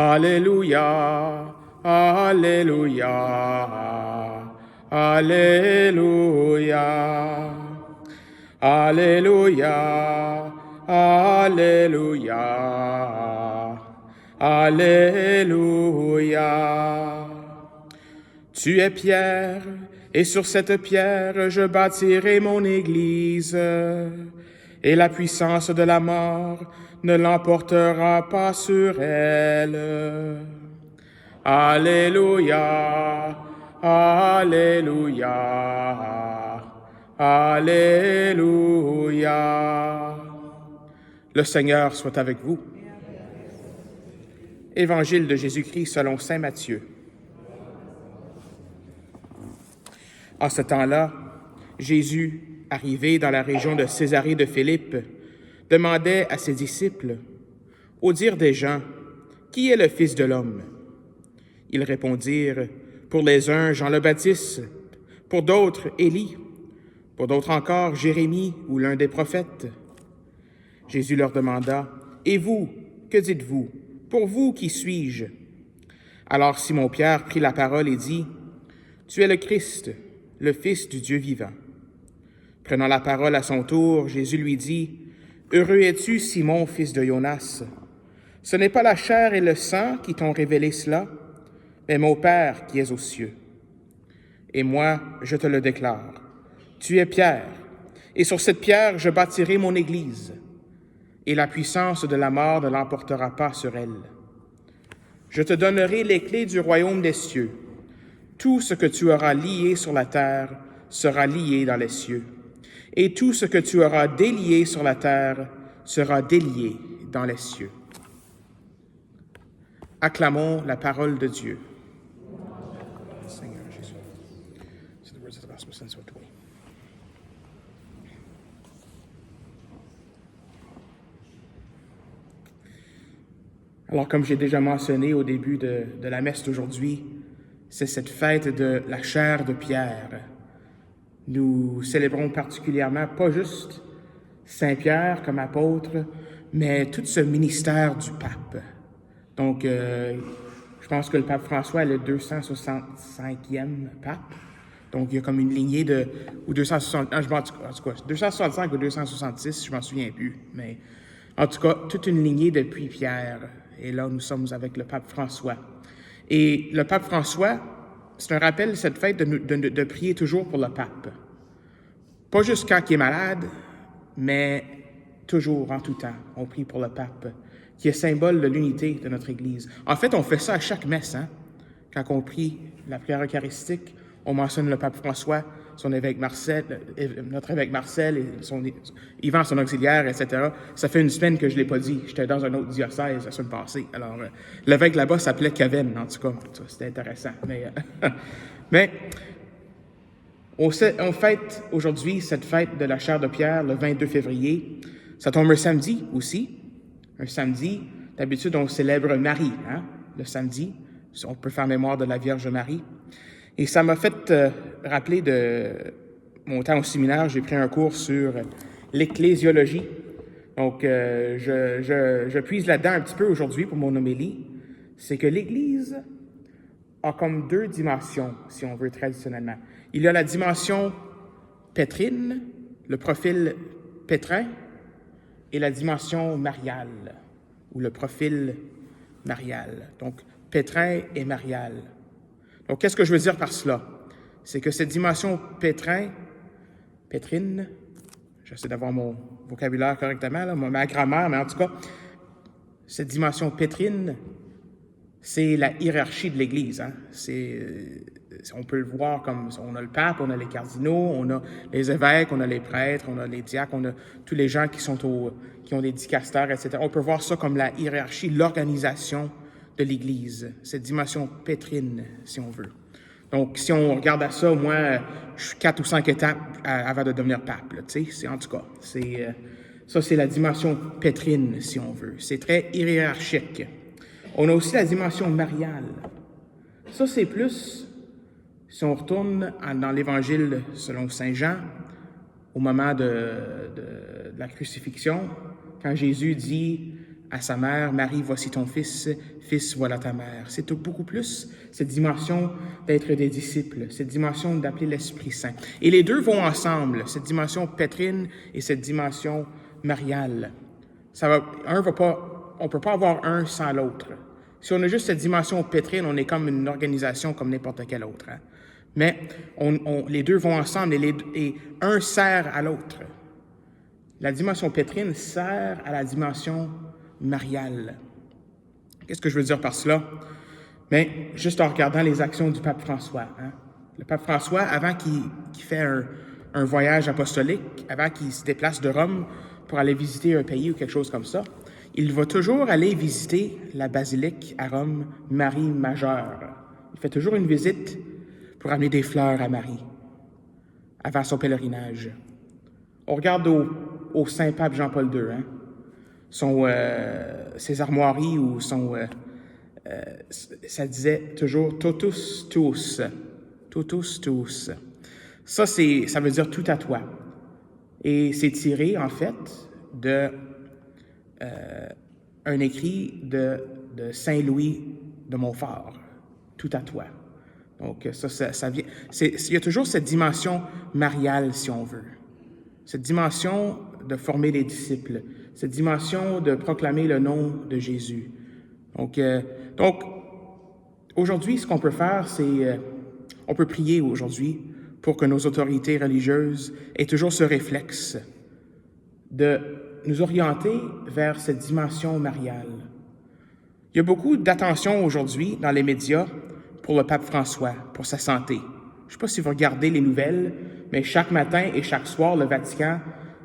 Alléluia, Alléluia, Alléluia, Alléluia, Alléluia, Alléluia. Tu es Pierre, et sur cette pierre je bâtirai mon église, et la puissance de la mort ne l'emportera pas sur elle. Alléluia, Alléluia, Alléluia. Le Seigneur soit avec vous. Évangile de Jésus-Christ selon saint Matthieu. En ce temps-là, Jésus, arrivé dans la région de Césarée de Philippe, demandait à ses disciples, « Au dire des gens, qui est le Fils de l'homme? » Ils répondirent, « Pour les uns, Jean le Baptiste, pour d'autres, Élie, pour d'autres encore, Jérémie ou l'un des prophètes. » Jésus leur demanda, « Et vous, que dites-vous? Pour vous, qui suis-je? » Alors Simon-Pierre prit la parole et dit, « Tu es le Christ, le Fils du Dieu vivant. » Prenant la parole à son tour, Jésus lui dit, « Heureux es-tu, Simon, fils de Jonas. Ce n'est pas la chair et le sang qui t'ont révélé cela, mais mon Père qui est aux cieux. Et moi, je te le déclare, tu es Pierre, et sur cette pierre je bâtirai mon Église, et la puissance de la mort ne l'emportera pas sur elle. Je te donnerai les clés du royaume des cieux. Tout ce que tu auras lié sur la terre sera lié dans les cieux, et tout ce que tu auras délié sur la terre sera délié dans les cieux. » Acclamons la parole de Dieu. Seigneur Jésus. C'est the words of the gospel sent to me. Alors, comme j'ai déjà mentionné au début de la messe d'aujourd'hui, c'est cette fête de la chair de Pierre. Nous célébrons particulièrement pas juste Saint Pierre comme apôtre, mais tout ce ministère du pape. Donc, je pense que le pape François est le 265e pape. Donc, il y a comme une lignée de... ou 260... en tout cas, 265 ou 266, je m'en souviens plus. Mais en tout cas, toute une lignée depuis Pierre. Et là, nous sommes avec le pape François. Et le pape François, c'est un rappel, cette fête, de prier toujours pour le pape. Pas juste quand il est malade, mais toujours, en tout temps, on prie pour le pape, qui est symbole de l'unité de notre Église. En fait, on fait ça à chaque messe, hein? Quand on prie la prière eucharistique, on mentionne le pape François, son évêque Marcel, notre évêque Marcel, et Yvan, son auxiliaire, etc. Ça fait une semaine que je ne l'ai pas dit. J'étais dans un autre diocèse la semaine passée. Alors, l'évêque là-bas s'appelait Kevin, en tout cas. C'était intéressant. Mais on fête aujourd'hui cette fête de la chair de Pierre, le 22 février. Ça tombe un samedi aussi. Un samedi, d'habitude, on célèbre Marie, hein, le samedi. On peut faire mémoire de la Vierge Marie. Et ça m'a fait rappeler de mon temps au séminaire. J'ai pris un cours sur l'ecclésiologie. Donc, je puise là-dedans un petit peu aujourd'hui pour mon homélie. C'est que l'Église a comme deux dimensions, si on veut, traditionnellement. Il y a la dimension pétrine, le profil pétrin, et la dimension mariale, ou le profil marial. Donc, pétrin et marial. Donc, qu'est-ce que je veux dire par cela? C'est que cette dimension pétrine, j'essaie d'avoir mon vocabulaire correctement, là, ma grammaire, mais en tout cas, cette dimension pétrine, c'est la hiérarchie de l'Église. Hein? On peut le voir comme, on a le pape, on a les cardinaux, on a les évêques, on a les prêtres, on a les diacres, on a tous les gens qui ont des dicastères, etc. On peut voir ça comme la hiérarchie, l'organisation de l'Église, cette dimension pétrine, si on veut. Donc, si on regarde à ça, moi, je suis 4 ou 5 étapes avant de devenir pape. En tout cas, ça, c'est la dimension pétrine, si on veut. C'est très hiérarchique. On a aussi la dimension mariale. Ça, c'est plus, si on retourne dans l'Évangile selon saint Jean, au moment de la crucifixion, quand Jésus dit à sa mère, « Marie, voici ton fils, fils, voilà ta mère ». C'est beaucoup plus cette dimension d'être des disciples, cette dimension d'appeler l'Esprit Saint. Et les deux vont ensemble, cette dimension pétrine et cette dimension mariale. On ne peut pas avoir un sans l'autre. Si on a juste cette dimension pétrine, on est comme une organisation comme n'importe quelle autre. Hein? Mais les deux vont ensemble et un sert à l'autre. La dimension pétrine sert à la dimension mariale. Qu'est-ce que je veux dire par cela? Bien, juste en regardant les actions du pape François. Hein? Le pape François, avant qu'il fait un voyage apostolique, avant qu'il se déplace de Rome pour aller visiter un pays ou quelque chose comme ça, il va toujours aller visiter la basilique à Rome, Marie Majeure. Il fait toujours une visite pour amener des fleurs à Marie avant son pèlerinage. On regarde au Saint-Pape Jean-Paul II, hein? Ses armoiries ou ça disait toujours « totus tuus ». Totus tuus. Ça veut dire « tout à toi ». Et c'est tiré, en fait, de un écrit de Saint Louis de Montfort, « tout à toi ». Donc, ça vient. Il y a toujours cette dimension mariale, si on veut. Cette dimension de former des disciples. Cette dimension de proclamer le nom de Jésus. Donc aujourd'hui, ce qu'on peut faire, c'est on peut prier aujourd'hui pour que nos autorités religieuses aient toujours ce réflexe de nous orienter vers cette dimension mariale. Il y a beaucoup d'attention aujourd'hui dans les médias pour le pape François, pour sa santé. Je ne sais pas si vous regardez les nouvelles, mais chaque matin et chaque soir, le Vatican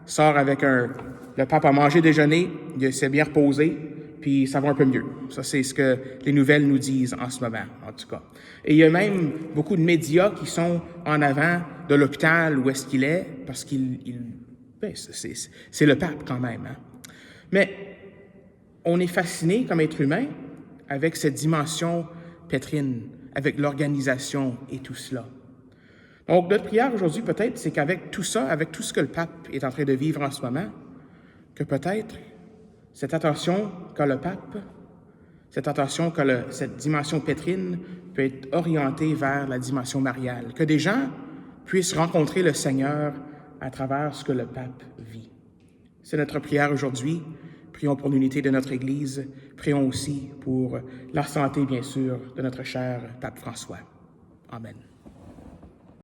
sort avec le pape a mangé déjeuner, il s'est bien reposé, puis ça va un peu mieux. Ça, c'est ce que les nouvelles nous disent en ce moment, en tout cas. Et il y a même beaucoup de médias qui sont en avant de l'hôpital où est-ce qu'il est, parce c'est le pape quand même. Hein? Mais on est fasciné comme être humain avec cette dimension pétrine, avec l'organisation et tout cela. Donc, notre prière aujourd'hui, peut-être, c'est qu'avec tout ça, avec tout ce que le pape est en train de vivre en ce moment, que peut-être cette attention qu'a le pape, cette attention qu'a cette dimension pétrine peut être orientée vers la dimension mariale, que des gens puissent rencontrer le Seigneur à travers ce que le pape vit. C'est notre prière aujourd'hui. Prions pour l'unité de notre Église. Prions aussi pour la santé, bien sûr, de notre cher pape François. Amen.